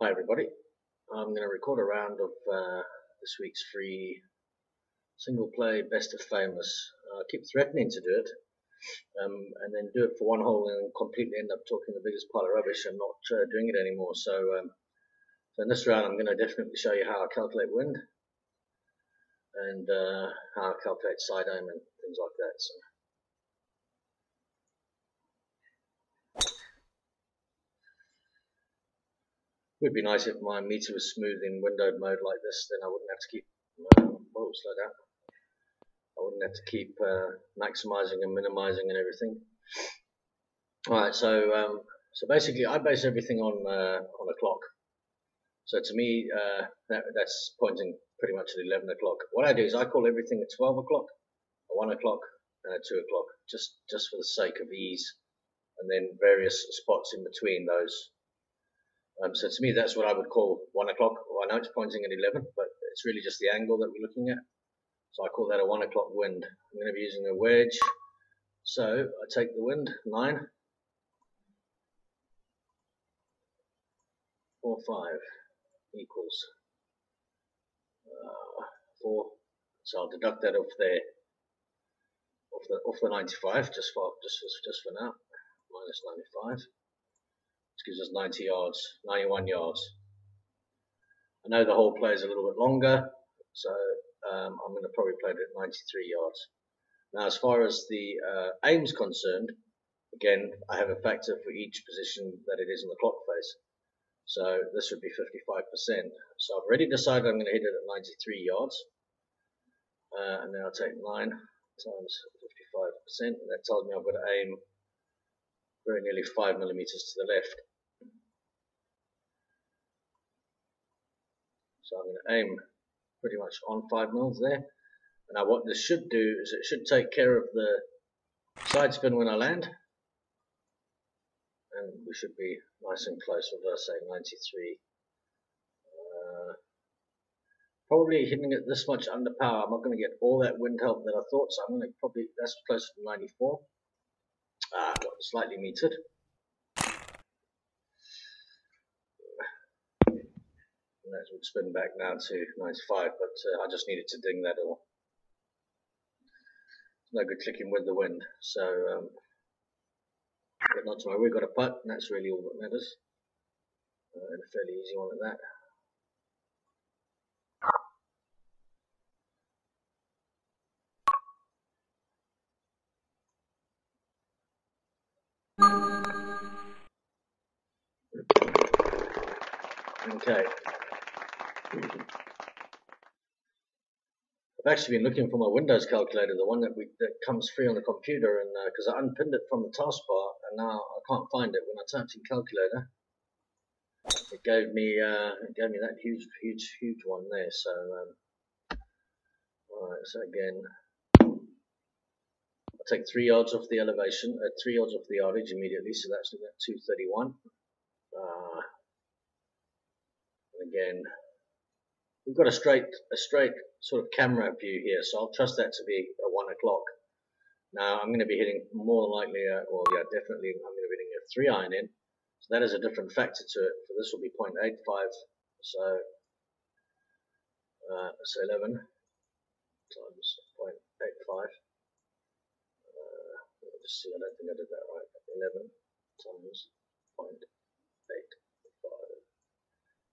Hi everybody, I'm going to record a round of this week's free single play best of famous. I keep threatening to do it and then do it for one hole and completely end up talking the biggest pile of rubbish and not doing it anymore. So in this round I'm going to definitely show you how I calculate wind and how I calculate side aim and things like that. So. It would be nice if my meter was smooth in windowed mode like this, then I wouldn't have to keep, slow down. I wouldn't have to keep maximizing and minimizing and everything. Alright, so basically I base everything on a clock. So to me, that's pointing pretty much at 11 o'clock. What I do is I call everything at 12 o'clock, at 1 o'clock, and at 2 o'clock, just for the sake of ease, and then various spots in between those. So to me, that's what I would call 1 o'clock. Well, I know it's pointing at 11, but it's really just the angle that we're looking at. So I call that a 1 o'clock wind. I'm going to be using a wedge. So I take the wind, 9, 4, 5 equals 4. So I'll deduct that off there, off the 95, just for now, minus 95. Which gives us 90 yards, 91 yards. I know the hole play is a little bit longer, so I'm going to probably play it at 93 yards. Now, as far as the aim's concerned, again, I have a factor for each position that it is in the clock face. So this would be 55%. So I've already decided I'm going to hit it at 93 yards. And then I'll take 9 times 55%, and that tells me I've got to aim very nearly 5 millimeters to the left. So I'm going to aim pretty much on 5 mils there. Now what this should do is it should take care of the side spin when I land. And we should be nice and close with, let's say, 93. Probably hitting it this much under power, I'm not going to get all that wind help that I thought, so I'm going to probably, that's closer to 94. Got slightly metered. And that would spin back now to 95, but I just needed to ding that all. It's no good clicking with the wind, so but not to worry, we've got a putt, and that's really all that matters. And a fairly easy one at that. Okay. I've actually been looking for my Windows calculator, the one that comes free on the computer, and because I unpinned it from the taskbar, and now I can't find it. When I typed in calculator, it gave me that huge one there. So all right. So again, I'll take 3 yards off the elevation, 3 yards off the yardage immediately. So that's at 231. And again, we've got a straight sort of camera view here, so I'll trust that to be a 1 o'clock. Now I'm going to be hitting more than likely, definitely I'm going to be hitting a 3 iron in. So that is a different factor to it. For this will be 0.85. So 11 times 0.85. Let me just see. I don't think I did that right. 11 times 0.85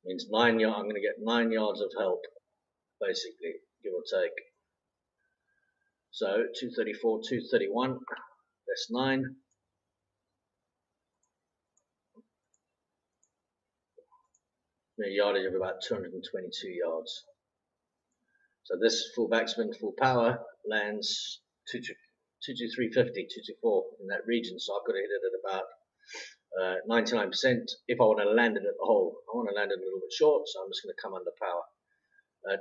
means 9 yards. I'm going to get 9 yards of help, basically, give or take. So 234, 231, that's 9. A yardage of about 222 yards. So this full backspin, full power lands 22350, 224 in that region. So I've got to hit it at about 99% if I want to land it at the hole. I want to land it a little bit short, so I'm just going to come under power.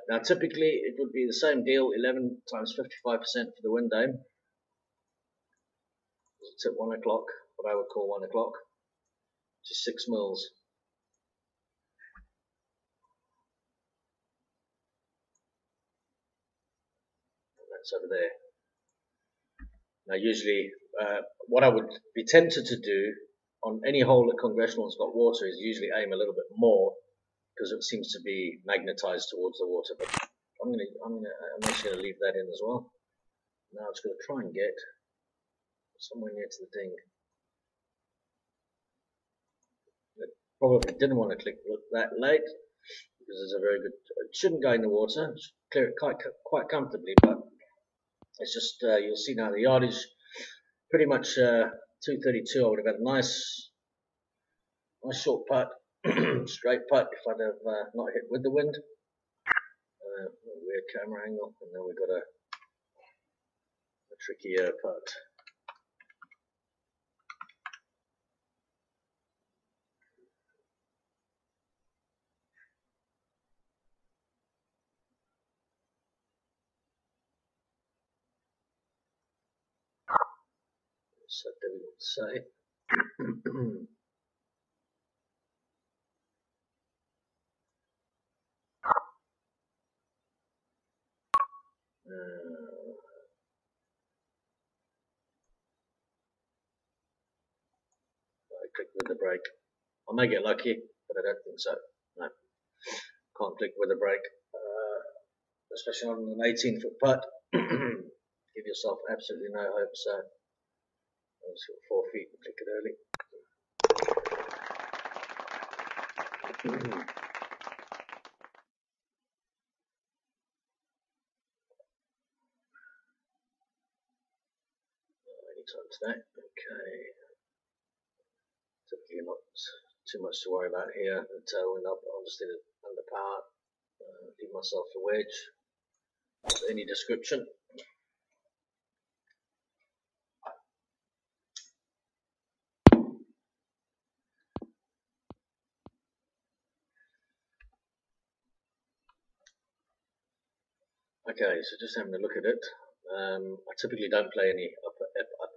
Now typically it would be the same deal, 11 times 55% for the wind aim. It's at 1 o'clock, what I would call 1 o'clock, which is 6 mils. And that's over there. Now usually what I would be tempted to do on any hole that Congressional's got water is usually aim a little bit more because it seems to be magnetized towards the water. But I'm actually gonna leave that in as well. Now it's gonna try and get somewhere near to the ding. It probably didn't want to click that late because there's a very good. It shouldn't go in the water. It should clear it quite comfortably, but it's just you'll see now the yardage pretty much 232. I would have had a nice short putt, straight putt if I'd have not hit with the wind. Weird camera angle, and then we've got a trickier putt. So difficult to say. I click with the brake. I may get lucky, but I don't think so. No, can't click with the brake, especially on an 18-foot putt. Give yourself absolutely no hope. So I was 4 feet and click it early. Anytime today. Okay. Typically not too much to worry about here. The tailwind up, I'll just hit it under power. Give myself a wedge of any description. Okay, so just having a look at it. I typically don't play any up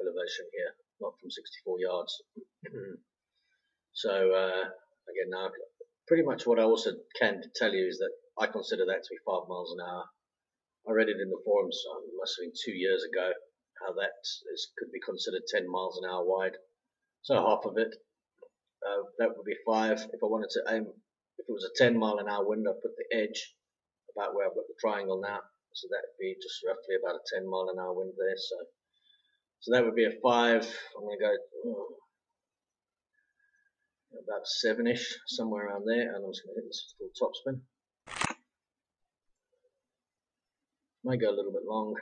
elevation here, not from 64 yards. So again, now pretty much what I also can tell you is that I consider that to be 5 miles an hour. I read it in the forums, it must have been 2 years ago, how that could be considered 10 miles an hour wide. So half of it, that would be 5. If I wanted to aim, if it was a 10 mile an hour wind, I'd put the edge about where I've got the triangle now. So that would be just roughly about a 10 mile an hour wind there. So that would be a 5. I'm going to go about 7-ish, somewhere around there, and I'm just going to hit this full topspin. Might go a little bit long.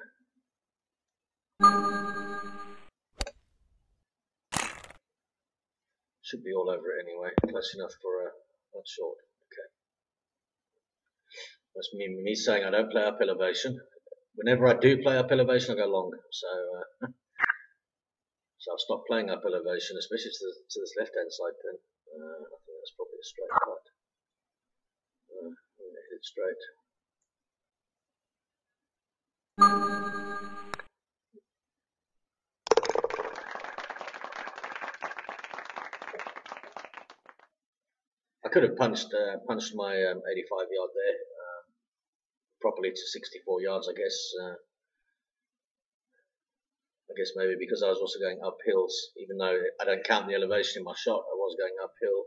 Should be all over it anyway, close enough for a not short. Okay. That's me saying I don't play up elevation. Whenever I do play up elevation, I go long. So I'll stop playing up elevation, especially to this left-hand side pin. I think that's probably a straight putt. I'm going to hit it straight. I could have punched my 85 yard there properly to 64 yards, I guess. I guess maybe because I was also going up hills, even though I don't count the elevation in my shot, I was going uphill.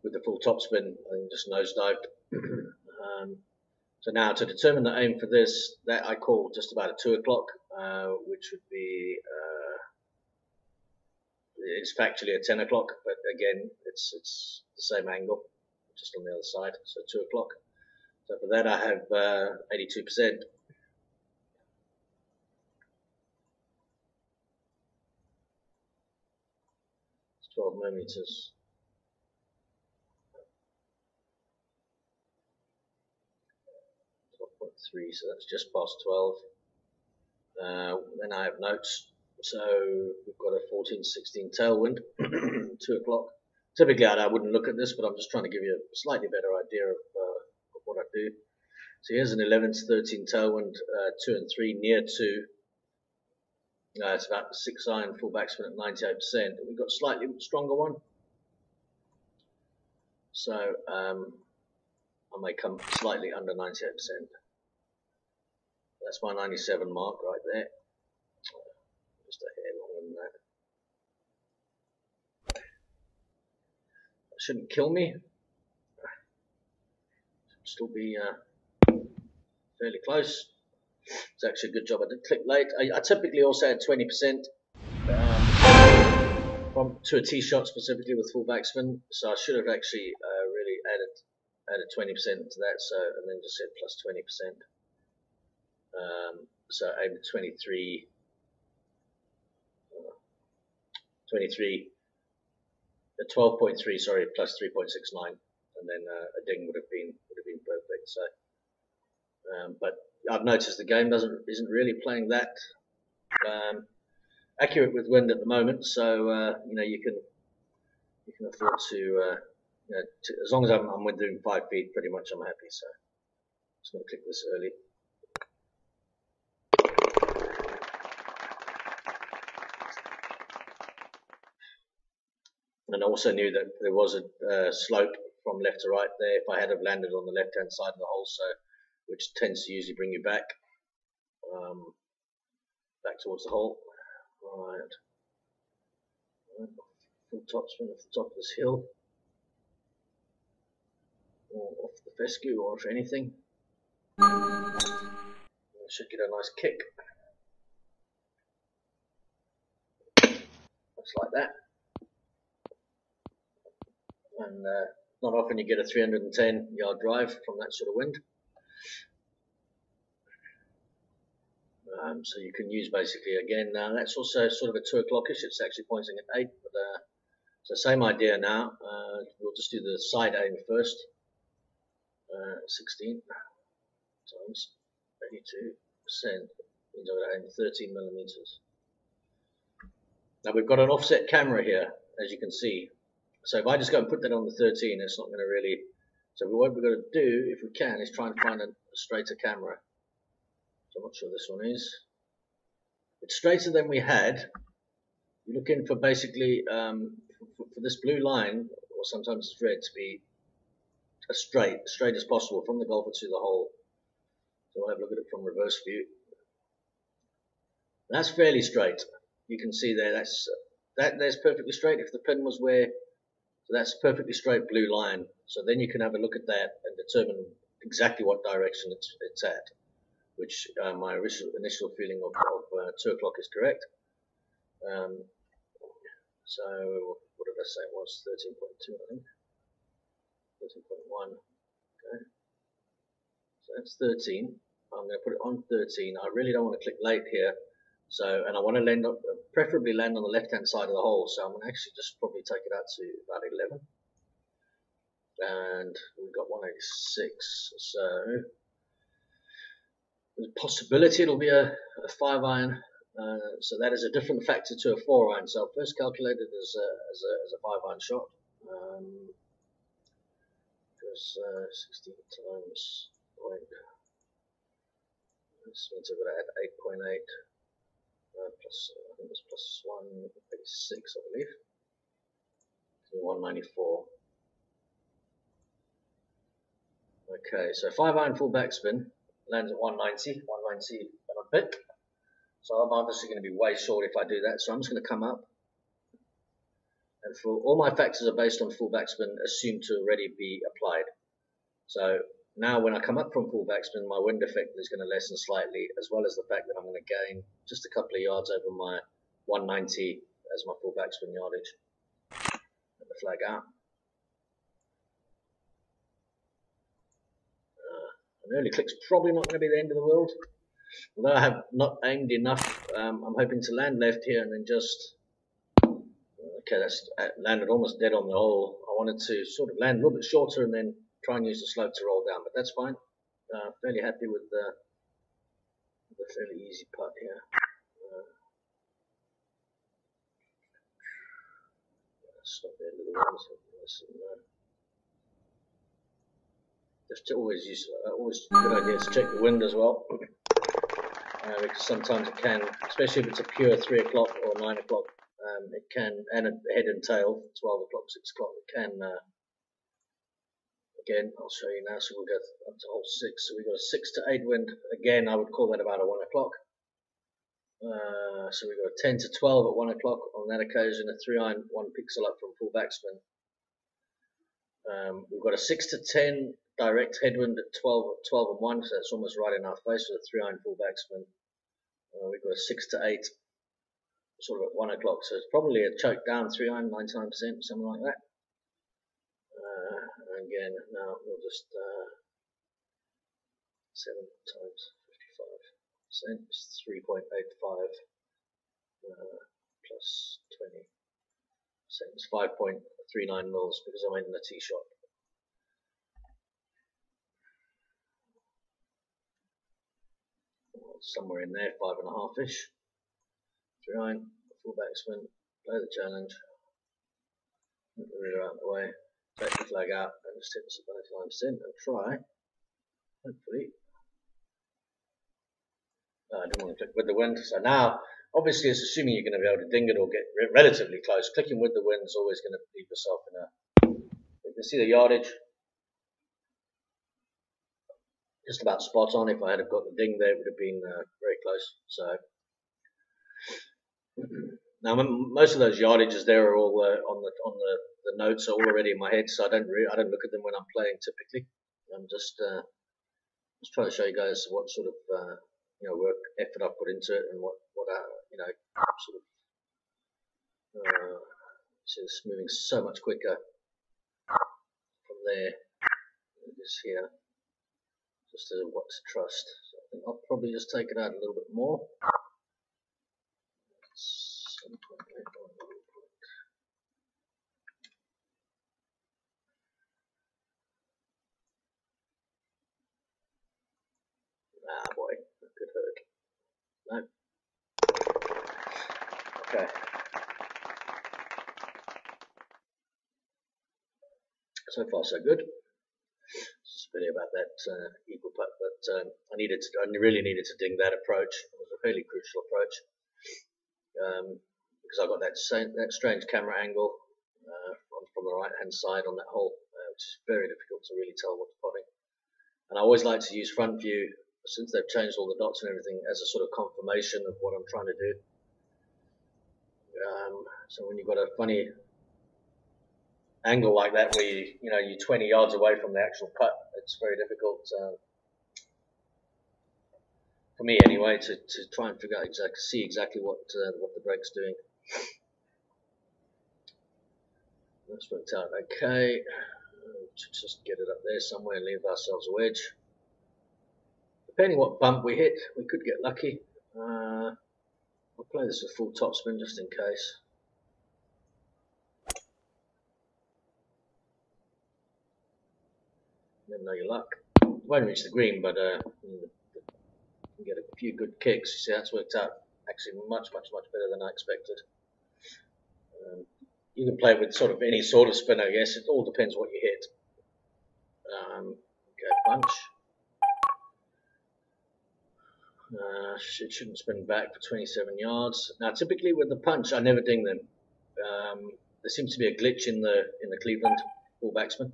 With the full topspin, I think just nosedived. So now to determine the aim for this, that I call just about at 2 o'clock, which would be, it's factually at 10 o'clock, but again, it's the same angle, just on the other side, so 2 o'clock. So for that I have 82%. It's 12 millimeters. 12.3, so that's just past 12. Then I have notes. So we've got a 14-16 tailwind, 2 o'clock. Typically I wouldn't look at this, but I'm just trying to give you a slightly better idea of what I do. So here's an 11-13 tailwind, 2 and 3 near 2. It's about 6 iron, full backspin at 98%. We've got a slightly stronger one. So I may come slightly under 98%. That's my 97 mark right there. Just a hair longer than that. shouldn't kill me. Still be fairly close. It's actually a good job I did click late. I typically also add 20% to a tee shot specifically with full backspin, so I should have actually really added 20% to that. So and then just said plus 20%. So I aimed 23, at 12.3, sorry, plus 3.69, and then a ding would have been perfect. So, but I've noticed the game isn't really playing that accurate with wind at the moment. So you can afford to, as long as I'm within 5 feet, pretty much I'm happy. So just going to click this early. And I also knew that there was a slope from left to right there. If I had have landed on the left-hand side of the hole, which tends to usually bring you back towards the hole. Right. Full topspin off the top of this hill, or off the fescue, or if anything. I should get a nice kick. Just like that. And not often you get a 310-yard drive from that sort of wind. So you can use basically, again, that's also sort of a 2 o'clockish. It's actually pointing at 8, but so same idea now. We'll just do the side aim first. 16 times 82% means I'm going to aim 13 millimeters. Now we've got an offset camera here, as you can see. So if I just go and put that on the 13, it's not going to really. So what we're going to do, if we can, is try and find a straighter camera. So I'm not sure this one is. It's straighter than we had. You're looking for basically for this blue line, or sometimes it's red, to be as straight as possible from the golfer to the hole. So I'll have a look at it from reverse view. That's fairly straight. You can see there. There's perfectly straight. If the pin was where, so that's a perfectly straight blue line. So then you can have a look at that and determine exactly what direction it's at. Which my initial feeling of 2 o'clock is correct. So what did I say it was? 13.2, I think. 13.1. Okay. So that's 13. I'm going to put it on 13. I really don't want to click late here. So, and I want to preferably land on the left-hand side of the hole. So I'm going to actually just probably take it out to about 11. And we've got 186. So there's a possibility it'll be a 5-iron. So that is a different factor to a 4-iron. So I'll first calculate it as a 5-iron shot. Because 16 times point. This means I've got to add 8.8 plus, I think it's plus 186, I believe. So 194. Okay, so 5-iron full backspin lands at 190 and a bit. So I'm obviously going to be way short if I do that. So I'm just going to come up. And for all my factors are based on full backspin assumed to already be applied. So now when I come up from full backspin, my wind effect is going to lessen slightly, as well as the fact that I'm going to gain just a couple of yards over my 190 as my full backspin yardage. Let the flag out. An early click's probably not going to be the end of the world. Although I have not aimed enough, I'm hoping to land left here and then just. Okay, that's landed almost dead on the hole. I wanted to sort of land a little bit shorter and then try and use the slope to roll down, but that's fine. Fairly happy with the fairly easy putt here. Stop the end of the wind. Just always good idea to check the wind as well, because sometimes it can, especially if it's a pure 3 o'clock or 9 o'clock. It can, and a head and tail, 12 o'clock, 6 o'clock, it can, again, I'll show you now, so we'll go up to hole 6, so we've got a 6 to 8 wind, again, I would call that about a 1 o'clock, so we've got a 10 to 12 at 1 o'clock on that occasion, a 3-iron, 1 pixel up from full backspin, We've got a 6 to 10 direct headwind at 12 and 1, so that's almost right in our face with a 3-iron full backswing. We've got a 6 to 8 sort of at 1 o'clock, so it's probably a choke down 3-iron, 99%, something like that. Again, now we'll just 7 times 55%, it's 3.85 plus 20%, it's 5.39 mils because I'm in the tee shot. Somewhere in there, 5.5-ish. 3-iron, full backswing, play the challenge, put the rear out of the way, take the flag out, and just hit this at 99% and try, hopefully. I didn't want to click with the wind, so now, obviously it's assuming you're going to be able to ding it or get relatively close. Clicking with the wind is always going to leave yourself in a, you can see the yardage, just about spot on. If I had got the ding there, it would have been very close. So now most of those yardages there are all on the notes are already in my head, so I don't look at them when I'm playing typically. I'm just trying to show you guys what sort of work effort I put into it and what sort of see it's moving so much quicker from there than it is here. Just what to trust. So I think I'll probably just take it out a little bit more. Ah boy, that could hurt. No. Okay. So far so good. Just really about that equal putt, but I really needed to ding that approach. It was a fairly crucial approach because I got that strange camera angle from the right hand side on that hole, which is very difficult to really tell what's potting. And I always like to use front view since they've changed all the dots and everything as a sort of confirmation of what I'm trying to do. So when you've got a funny angle like that where you're 20 yards away from the actual putt, it's very difficult for me anyway to try and figure out see exactly what the break's doing. That's worked out okay. Just get it up there somewhere and leave ourselves a wedge. Depending what bump we hit, we could get lucky. I'll play this with full topspin just in case. Never know your luck. Won't reach the green, but you can get a few good kicks. You see, that's worked out actually much better than I expected. You can play with sort of any sort of spin, I guess. It all depends what you hit. Okay, punch. It shouldn't spin back for 27 yards. Now, typically with the punch, I never ding them. There seems to be a glitch in the Cleveland full backsman.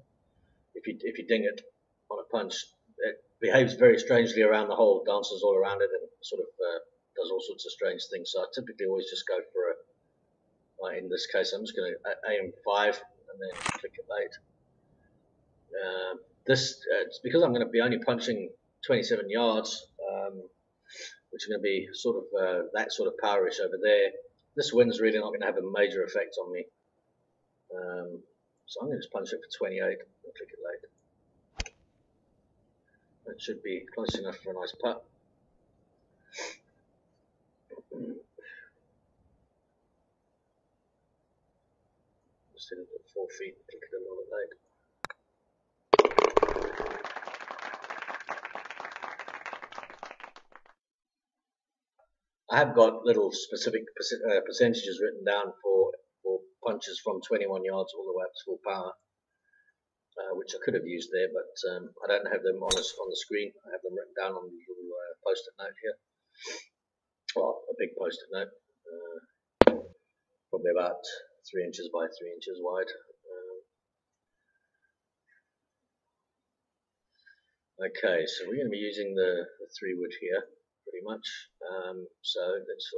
If you ding it on a punch, it behaves very strangely around the hole, dances all around it, and sort of does all sorts of strange things. So I typically always just go for a. Like in this case, I'm just going to aim 5 and then click it late. It's because I'm going to be only punching 27 yards, which are going to be sort of that sort of powerish over there. This wind's really not going to have a major effect on me. So I'm going to just punch it for 28 and click it late. That should be close enough for a nice putt. Just hit it at 4 feet and click it a little bit late. I have got little specific percentages written down for punches from 21 yards all the way up to full power, which I could have used there, but I don't have them on the screen. I have them written down on the little post-it note here. Well, a big post-it note, probably about 3 inches by 3 inches wide. Okay, so we're going to be using the 3-wood here, pretty much. So let's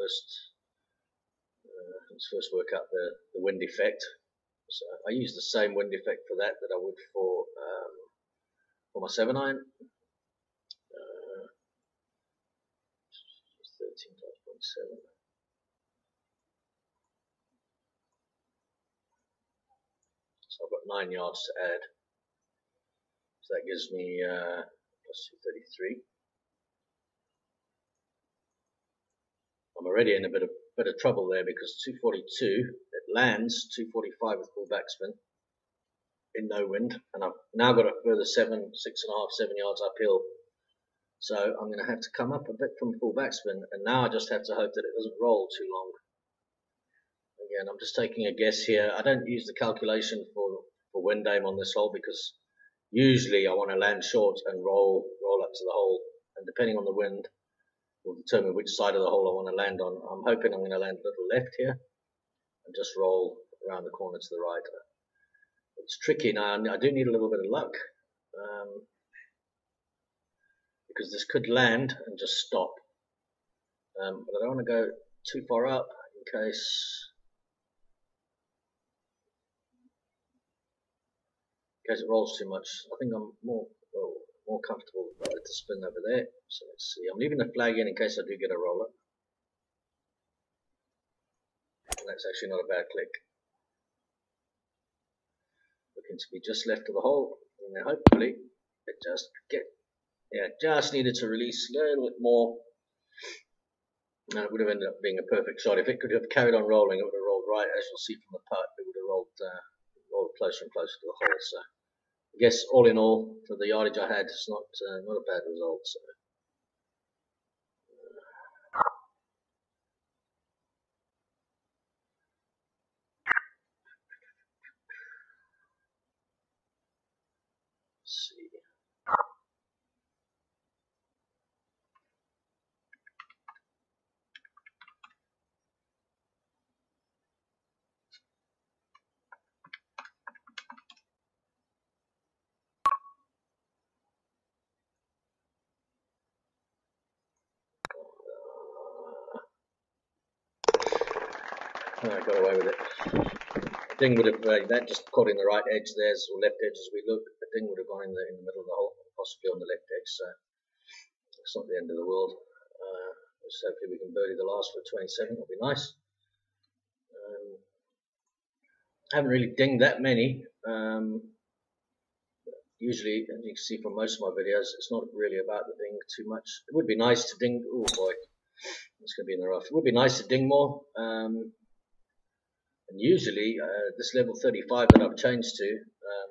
first work out the wind effect. So I use the same wind effect for that I would for my 7-iron. 13.7. So I've got 9 yards to add. So that gives me plus 233. I'm already in a bit of trouble there because 242, it lands 245 with full backspin in no wind, and I've now got a further 7 yards uphill. So I'm going to have to come up a bit from full backspin, and now I just have to hope that it doesn't roll too long. Again, I'm just taking a guess here. I don't use the calculation for wind aim on this hole because usually I want to land short and roll up to the hole, and depending on the wind will determine which side of the hole I want to land on. I'm hoping I'm going to land a little left here and just roll around the corner to the right. It's tricky now. I do need a little bit of luck because this could land and just stop. But I don't want to go too far up in case it rolls too much. I think I'm more comfortable with the spin over there. So let's see. I'm leaving the flag in case I do get a roller. And that's actually not a bad click. Looking to be just left of the hole, and then hopefully it just just needed to release a little bit more. And it would have ended up being a perfect shot. If it could have carried on rolling, it would have rolled right, as you'll see from the putt. It would have rolled closer and closer to the hole. So I guess all in all, for the yardage I had, it's not a bad result. So. Let's see. I got away with it. The ding would have that just caught in the right edge there, or left edge as we look. The ding would have gone in the middle of the hole, possibly on the left edge. So it's not the end of the world. Just hopefully we can birdie the last for 27. That'll be nice. I haven't really dinged that many. Usually, as you can see from most of my videos, it's not really about the ding too much. It would be nice to ding. Oh boy, it's going to be in the rough. It would be nice to ding more. And usually, this level 35 that I've changed to,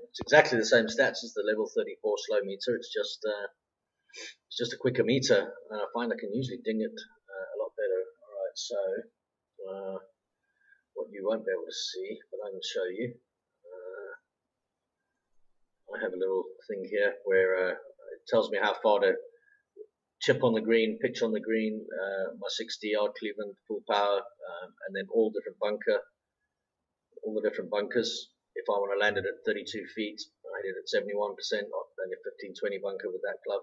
it's exactly the same stats as the level 34 slow meter. It's just a quicker meter, and I find I can usually ding it a lot better. All right, so what you won't be able to see, but I can show you. I have a little thing here where it tells me how far to chip on the green, pitch on the green, my 60-yard Cleveland full power, and then all the different bunkers. If I want to land it at 32 feet, I hit it at 71%, then a 15-20 bunker with that club,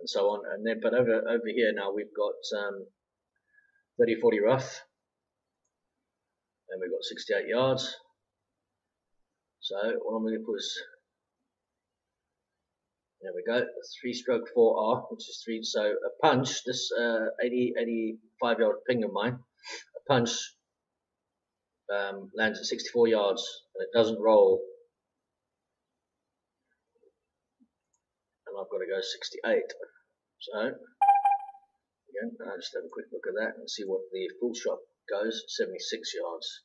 and so on. And then, but over here now we've got 30-40 rough, and we've got 68 yards. So what I'm going to put is, there we go, 3-stroke 4R, which is 3. So a punch, this 85-yard ping of mine, a punch lands at 64 yards and it doesn't roll, and I've got to go 68. So again, I'll just have a quick look at that and see what the full shot goes. 76 yards,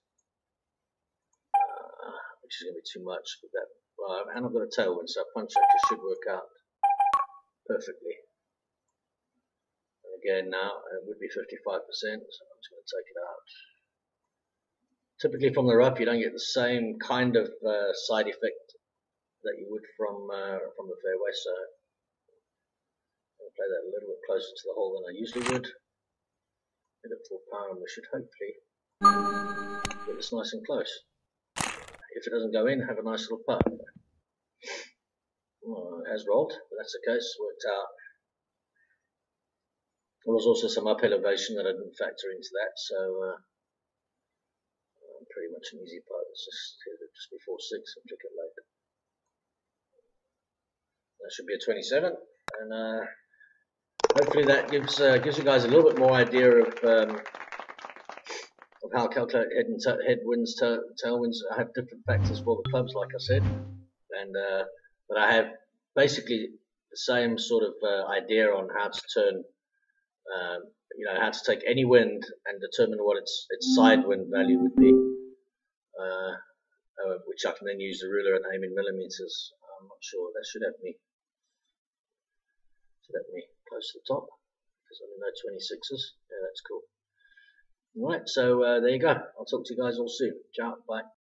which is going to be too much with that. And I've got a tailwind, so a punch actually should work out perfectly. And again, now it would be 55%, so I'm just going to take it out. Typically from the rough, you don't get the same kind of side effect that you would from the fairway. So I'll play that a little bit closer to the hole than I usually would. Hit it full power, and we should hopefully get this nice and close. If it doesn't go in, have a nice little putt. Well, it has rolled, but that's okay. It's worked out. There was also some up elevation that I didn't factor into that, so I'm pretty much an easy part. It's just before 6 and click it late. That should be a 27, and hopefully that gives you guys a little bit more idea of how I calculate headwinds, tailwinds. I have different factors for the clubs, like I said, and but I have basically the same sort of idea on how to turn, how to take any wind and determine what its side wind value would be, which I can then use the ruler and aim in millimeters. I'm not sure. That should have me close to the top, because I'm in no 26s. Yeah, that's cool. Alright, so there you go. I'll talk to you guys all soon. Ciao, bye.